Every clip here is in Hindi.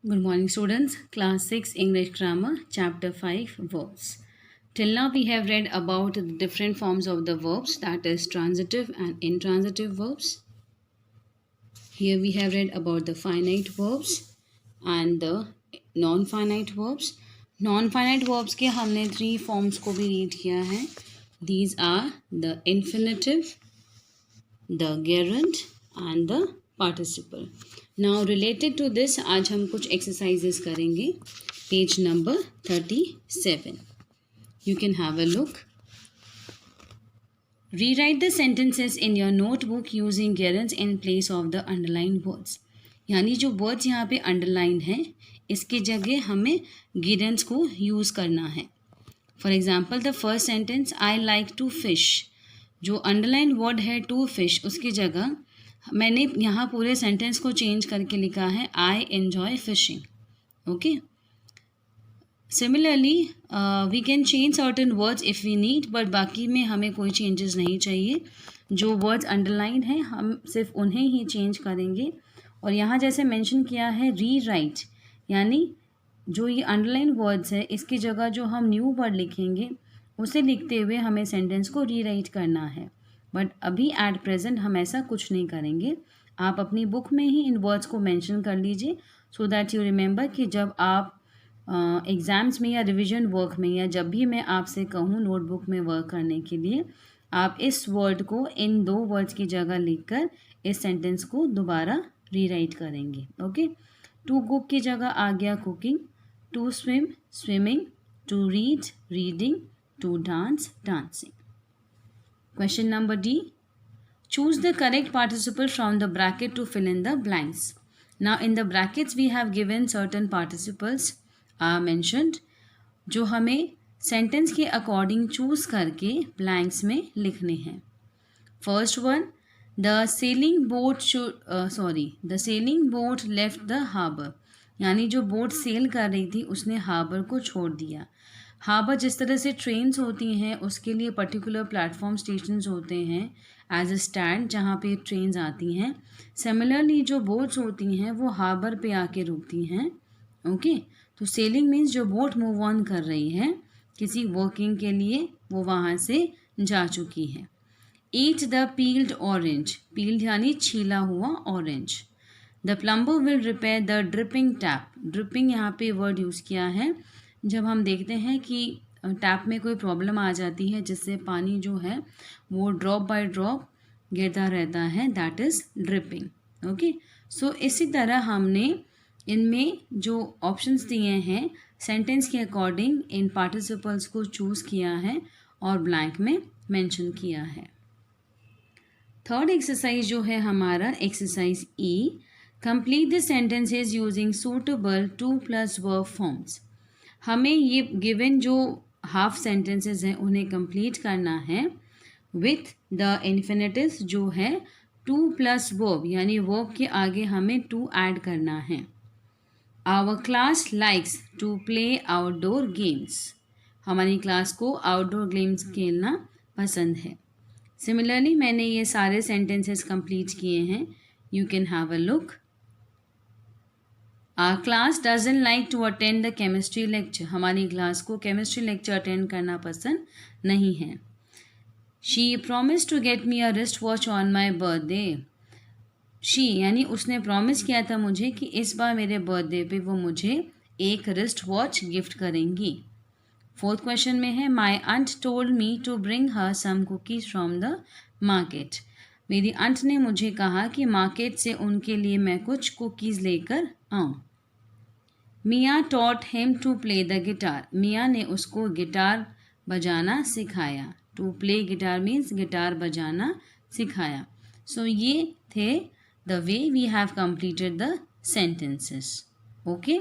Good morning, students. Class 6 English Grammar, Chapter 5 Verbs. Till now, we have read about the different forms of the verbs, that is, transitive and intransitive verbs. Here we have read about the finite verbs and the non-finite verbs. Non-finite verbs के हमने 3 forms को भी read किया है. These are the infinitive, the gerund and the participle. Now related to this आज हम कुछ exercises करेंगे. Page number 37. You can have a look. Rewrite the sentences in your notebook using gerunds in place of the underlined words. यानी जो words यहाँ पे underline हैं इसके जगह हमें gerunds को use करना है. For example, the first sentence, I like to fish. जो अंडरलाइन वर्ड है टू फिश उसकी जगह मैंने यहाँ पूरे सेंटेंस को चेंज करके लिखा है I enjoy fishing. Okay, similarly we can change certain words if we need, but बाकी में हमें कोई चेंजेस नहीं चाहिए. जो वर्ड्स अंडरलाइन हैं हम सिर्फ उन्हें ही चेंज करेंगे. और यहाँ जैसे मेंशन किया है री राइट, यानी जो ये अंडरलाइन वर्ड्स है इसकी जगह जो हम न्यू वर्ड लिखेंगे उसे लिखते हुए हमें सेंटेंस को रीराइट करना है. बट अभी एट प्रेजेंट हम ऐसा कुछ नहीं करेंगे. आप अपनी बुक में ही इन वर्ड्स को मेंशन कर लीजिए सो दैट यू रिमेंबर कि जब आप एग्ज़ाम्स में या रिवीजन वर्क में या जब भी मैं आपसे कहूँ नोटबुक में वर्क करने के लिए आप इस वर्ड को इन 2 वर्ड्स की जगह लिखकर इस सेंटेंस को दोबारा रीराइट करेंगे. ओके, टू कुक की जगह आ गया cooking, to swim swimming, to read reading, to dance dancing. Question number D. Choose the correct participle from the bracket to fill in the blanks. Now in the brackets we have given certain participles are mentioned जो हमें sentence के according choose करके blanks में लिखने हैं. First one, the sailing boat left the harbor. यानी जो बोट सेल कर रही थी उसने हार्बर को छोड़ दिया. हार्बर जिस तरह से ट्रेन्स होती हैं उसके लिए पर्टिकुलर प्लेटफॉर्म स्टेशंस होते हैं एज अ स्टैंड जहाँ पे ट्रेन्स आती हैं. सिमिलरली जो बोट्स होती हैं वो हार्बर पे आके रुकती हैं. ओके, तो सेलिंग मीन्स जो बोट मूव ऑन कर रही है किसी वर्किंग के लिए, वो वहाँ से जा चुकी है. Eat the peeled orange, peeled यानी छीला हुआ orange. The plumber will repair the dripping tap. Dripping यहाँ पे वर्ड यूज़ किया है जब हम देखते हैं कि टैप में कोई प्रॉब्लम आ जाती है जिससे पानी जो है वो ड्रॉप बाय ड्रॉप गिरता रहता है, दैट इज़ ड्रिपिंग. ओके, सो इसी तरह हमने इनमें जो ऑप्शंस दिए हैं सेंटेंस के अकॉर्डिंग इन पार्टिसिपल्स को चूज़ किया है और ब्लैंक में मेंशन किया है. थर्ड एक्सरसाइज जो है हमारा exercise E, complete the sentences using suitable 2+ verb forms. हमें ये गिवन जो हाफ सेंटेंसेस हैं उन्हें कंप्लीट करना है विथ द इन्फिनेटिव्स जो है 2+ वर्ब, यानी वर्ब के आगे हमें 2 ऐड करना है. Our class likes to play outdoor games. हमारी क्लास को आउटडोर गेम्स खेलना पसंद है. सिमिलरली मैंने ये सारे सेंटेंसेस कंप्लीट किए हैं. You can have a look. Our class doesn't like to attend the chemistry lecture. हमारी क्लास को केमिस्ट्री लेक्चर अटेंड करना पसंद नहीं है. She promised to get me a wristwatch on my birthday. She यानी उसने प्रॉमिस किया था मुझे कि इस बार मेरे बर्थडे पे वो मुझे एक रिस्ट वॉच गिफ्ट करेंगी. फोर्थ क्वेश्चन में है my aunt told me to bring her some cookies from the market. मेरी आंट ने मुझे कहा कि मार्केट से उनके लिए मैं कुछ कुकीज़ लेकर आऊँ. Miyan taught him to play the guitar. Miyan ने उसको गिटार बजाना सिखाया. To play guitar means guitar बजाना सिखाया. सो ये थे the way we have completed the sentences. Okay,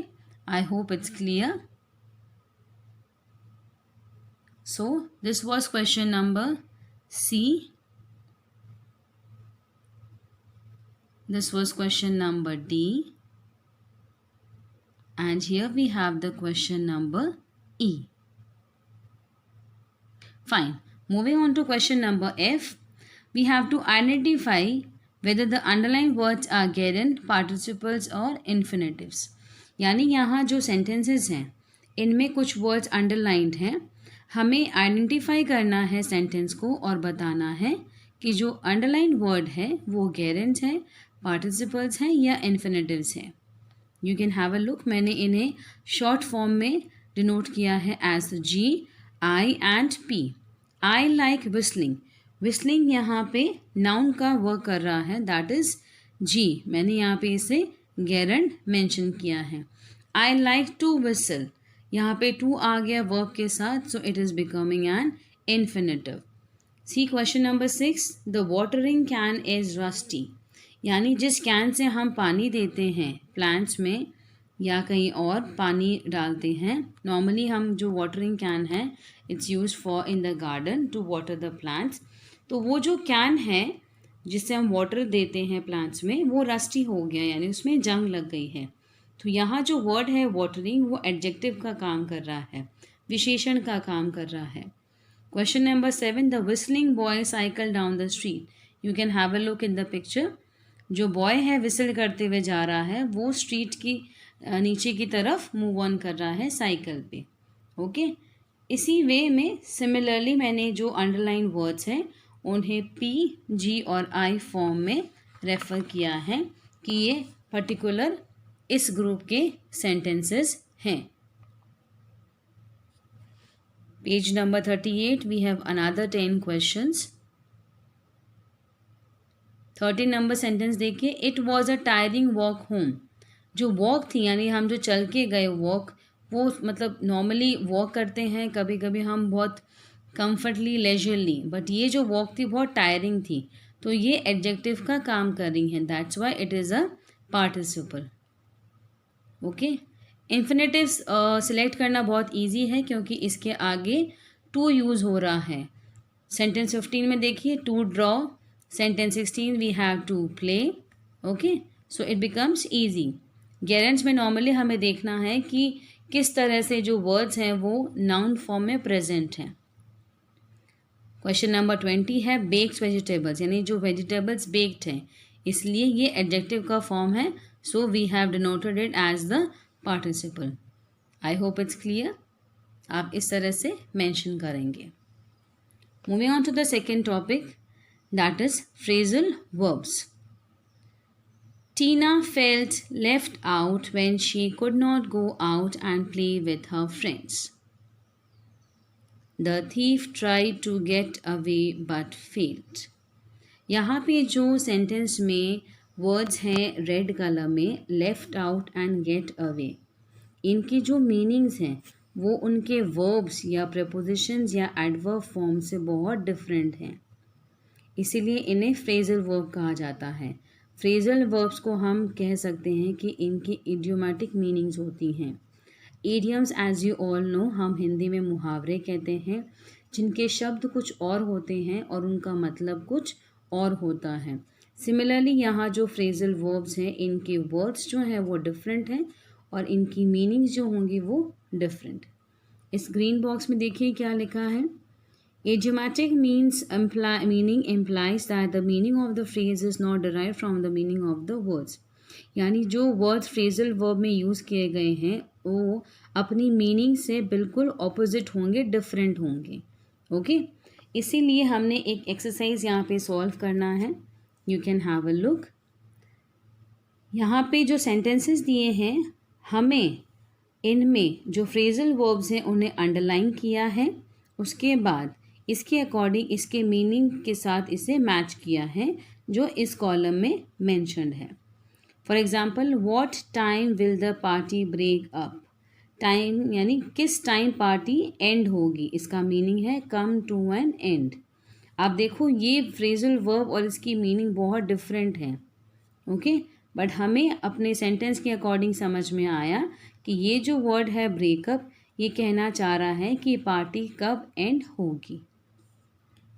I hope it's clear. So this was question number C. This was question number D. And here we have the question number E. Fine. Moving on to question number F. We have to identify whether the underlined words are gerund, participles or infinitives. यानी यहाँ जो सेंटेंसेस हैं इनमें कुछ वर्ड्स अंडरलाइंड हैं। हमें आइडेंटिफाई करना है सेंटेंस को और बताना है कि जो अंडरलाइन वर्ड है वो गेरेंट्स हैं, पार्टिसिपल्स हैं या इन्फिनेटिव्स हैं। You can have a look, मैंने इन्हें शॉर्ट फॉर्म में डिनोट किया है as G, I and P. I like whistling, whistling यहाँ पे नाउन का वर्क कर रहा है, दैट इज जी। मैंने यहाँ पे इसे गेरेंट मेंशन किया है। आई लाइक टू विसल, यहाँ पे टू आ गया वर्ब के साथ, so it is becoming an infinitive. C question number 6, the watering can is rusty, यानी जिस कैन से हम पानी देते हैं प्लांट्स में या कहीं और पानी डालते हैं, नॉर्मली हम जो वाटरिंग कैन है it's use for in the garden to water the plants, तो वो जो कैन है जिससे हम वाटर देते हैं प्लांट्स में वो रस्टी हो गया, यानी उसमें जंग लग गई है। तो यहाँ जो वर्ड है वाटरिंग वो एडजेक्टिव का काम कर रहा है, विशेषण का काम कर रहा है। Question number 7, the whistling boy cycle down the street, you can have a look in the picture. जो बॉय है विसल करते हुए जा रहा है, वो स्ट्रीट की नीचे की तरफ मूव ऑन कर रहा है साइकिल पे। ओके, इसी वे में सिमिलरली मैंने जो अंडरलाइन वर्ड्स हैं उन्हें पी, जी और आई फॉर्म में रेफ़र किया है कि ये पर्टिकुलर इस ग्रुप के सेंटेंसेस हैं। Page number 38, we have another 10 questions. 13 number sentence देखिए, it was a tiring walk home. जो वॉक थी यानी हम जो चल के गए वॉक, वो मतलब नॉर्मली वॉक करते हैं कभी कभी हम बहुत कंफर्टली लेजरली, बट ये जो वॉक थी बहुत टायरिंग थी, तो ये एडजेक्टिव का काम कर रही हैं, that's why it is a participle. Okay, infinitives select करना बहुत इजी है क्योंकि इसके आगे टू यूज़ हो रहा है। सेंटेंस 15 में देखिए, to draw, sentence 16 we have to play. Okay, so it becomes easy. Gerunds में नॉर्मली हमें देखना है कि किस तरह से जो वर्ड्स हैं वो नाउन फॉर्म में प्रेजेंट हैं। क्वेश्चन नंबर 20 है बेक्ड वेजिटेबल्स, यानी जो वेजिटेबल्स बेक्ड हैं, इसलिए ये एडजेक्टिव का फॉर्म है, so we have denoted it as the participle. I hope it's clear, आप इस तरह से मेंशन करेंगे। Moving on to the second topic, that is phrasal verbs. Tina felt left out when she could not go out and play with her friends. The thief tried to get away but failed. यहाँ पे जो सेंटेंस में वर्ड्स हैं रेड कलर में, left out and get away, इनकी जो मीनिंग्स हैं वो उनके वर्ब्स या प्रपोजिशंस या एडवर्ब फॉर्म से बहुत डिफरेंट हैं, इसीलिए इन्हें फ्रेजल वर्ब कहा जाता है। फ्रेजल वर्ब्स को हम कह सकते हैं कि इनकी इडियोमैटिक मीनिंग्स होती हैं। Idioms as you all know हम हिंदी में मुहावरे कहते हैं, जिनके शब्द कुछ और होते हैं और उनका मतलब कुछ और होता है। सिमिलरली यहाँ जो फ्रेजल वर्ब्स हैं इनके वर्ड्स जो हैं वो डिफरेंट हैं और इनकी मीनिंग्स जो होंगी वो डिफरेंट। इस ग्रीन बॉक्स में देखिए क्या लिखा है, idiomatic meaning implies that the meaning of the phrase is not derived from the meaning of the words. यानी जो वर्ड्स फ्रेजल वर्ब में यूज़ किए गए हैं वो अपनी मीनिंग से बिल्कुल ऑपोजिट होंगे, डिफरेंट होंगे। ओके, इसीलिए हमने एक एक्सरसाइज यहाँ पे सॉल्व करना है। You can have a look. यहाँ पे जो सेंटेंसेस दिए हैं हमें इनमें जो फ्रेजल वर्ब्स हैं उन्हें अंडरलाइन किया है, उसके बाद इसके अकॉर्डिंग इसके मीनिंग के साथ इसे मैच किया है जो इस कॉलम में मेंशन्ड है। For example, what time will the party break up. Time यानी किस टाइम पार्टी एंड होगी, इसका मीनिंग है कम टू एन एंड। आप देखो ये फ्रेजल वर्ब और इसकी मीनिंग बहुत डिफरेंट है। ओके, बट हमें अपने सेंटेंस के अकॉर्डिंग समझ में आया कि ये जो वर्ड है ब्रेकअप, ये कहना चाह रहा है कि पार्टी कब एंड होगी।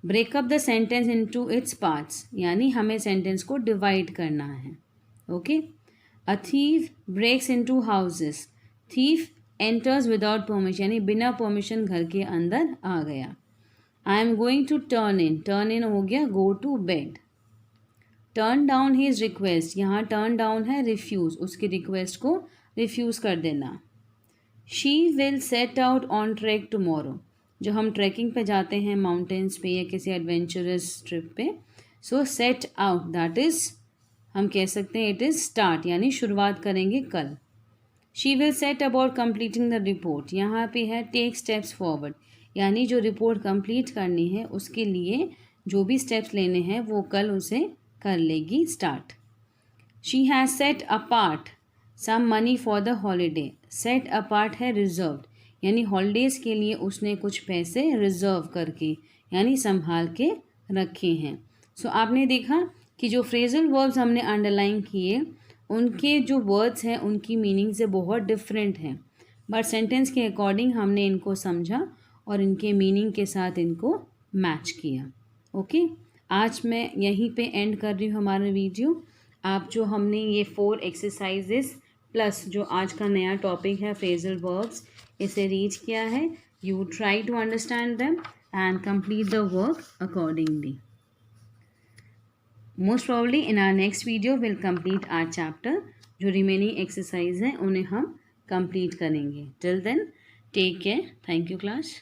Break up the sentence into its parts, यानी हमें सेंटेंस को डिवाइड करना है। Okay, a thief breaks into houses, thief enters without permission, यानी बिना परमिशन घर के अंदर आ गया। I am going to turn in हो गया go to bed. Turn down his request, यहाँ टर्न डाउन है रिफ्यूज़, उसकी रिक्वेस्ट को रिफ्यूज़ कर देना। She will set out on track tomorrow, जो हम ट्रैकिंग पे जाते हैं माउंटेन्स पे या किसी एडवेंचरस ट्रिप पे, सो सेट आउट दैट इज़ हम कह सकते हैं इट इज़ स्टार्ट, यानी शुरुआत करेंगे कल। She will set about completing the report, यहाँ पे है टेक स्टेप्स फॉरवर्ड, यानी जो रिपोर्ट कंप्लीट करनी है उसके लिए जो भी स्टेप्स लेने हैं वो कल उसे कर लेगी start. She has set apart some money for the holiday, set apart है रिजर्व्ड, यानी हॉलीडेज़ के लिए उसने कुछ पैसे रिजर्व करके यानी संभाल के रखे हैं। सो आपने देखा कि जो फ्रेजल वर्ब्स हमने अंडरलाइन किए उनके जो वर्ड्स हैं उनकी मीनिंग से बहुत डिफरेंट हैं, बट सेंटेंस के अकॉर्डिंग हमने इनको समझा और इनके मीनिंग के साथ इनको मैच किया। ओके, आज मैं यहीं पे एंड कर रही हूँ हमारा वीडियो। आप जो हमने ये 4 एक्सरसाइजेस प्लस जो आज का नया टॉपिक है फ्रेजल वर्ब्स, इसे रीच किया है। You try to understand them and complete the work accordingly. Most probably in our next video will complete our chapter, जो रिमेनिंग एक्सरसाइज हैं उन्हें हम कंप्लीट करेंगे। Till then take care, thank you class.